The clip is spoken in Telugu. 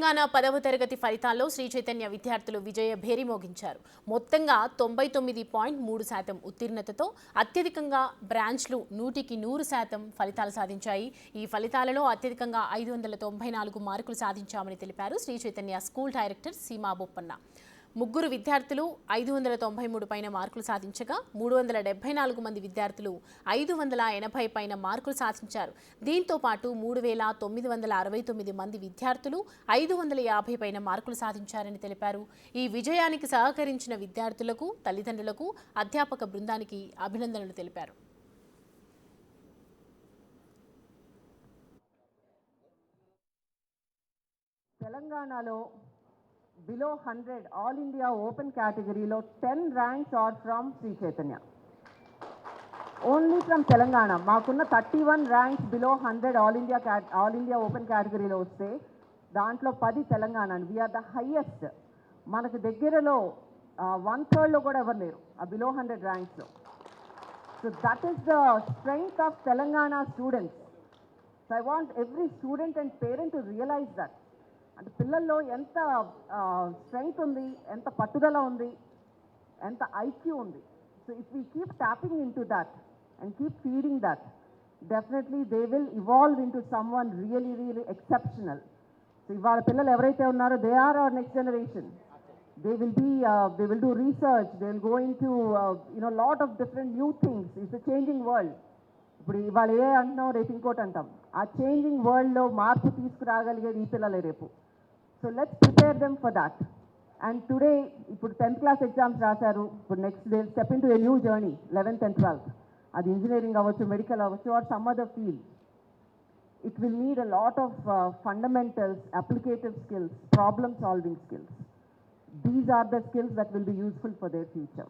తెలంగాణ 10వ తరగతి ఫలితాల్లో శ్రీ చైతన్య విద్యార్థులు విజయ భేరి మోగించారు. మొత్తంగా 99.3% ఉత్తీర్ణతతో అత్యధికంగా బ్రాంచ్లు 100కి 100% ఫలితాలు సాధించాయి. ఈ ఫలితాలలో అత్యధికంగా 594 మార్కులు సాధించామని తెలిపారు శ్రీ చైతన్య స్కూల్ డైరెక్టర్ సీమా బొప్పన్న. ముగ్గురు విద్యార్థులు 593 పైన మార్కులు సాధించగా 374 మంది విద్యార్థులు 580 పైన మార్కులు సాధించారు. దీంతో పాటు 3969 మంది విద్యార్థులు 550 పైన మార్కులు సాధించారని తెలిపారు. ఈ విజయానికి సహకరించిన విద్యార్థులకు, తల్లిదండ్రులకు, అధ్యాపక బృందానికి అభినందనలు తెలిపారు. తెలంగాణలో below 100 all India open category lo 10 ranks are from Sri Chaitanya. Only from Telangana. Maakunna 31 ranks below 100 all India open category lo vaste dantlo 10 Telangana and we are the highest. Manaku దగ్గరలో 1/3 లో కూడా ఎవరు లేరు ఆ below 100 ranks లో. So that is the strength of Telangana students. So I want every student and parent to realize that. అంటే పిల్లల్లో ఎంత స్ట్రెంగ్త్ ఉంది, ఎంత పట్టుదల ఉంది, ఎంత ఐక్యూ ఉంది. So if we keep tapping into that and keep feeding that, definitely they will evolve into someone really really exceptional. So ఇవాళ పిల్లలు ఎవరైతే ఉన్నారో they are our next generation. They will do research, they will go into lot of different new things. It's a changing world. ఇప్పుడు ఇవాళ ఏ అంటున్నాం, రేపు ఇంకోటి అంటాం. ఆ చేంజింగ్ వరల్డ్లో మార్పు తీసుకురాగలిగేది ఈ పిల్లలే రేపు. So let's prepare them for that. And today, ఇప్పుడు 10th class exams రాశారు. ఇప్పుడు next they step into a new journey 11th and 12th. అది ఇంజనీరింగ్ అవ్వచ్చు, మెడికల్ అవ్వచ్చు, or some other field. It will need a lot of fundamentals, applicative skills, problem solving skills. These are the skills that will be useful for their future.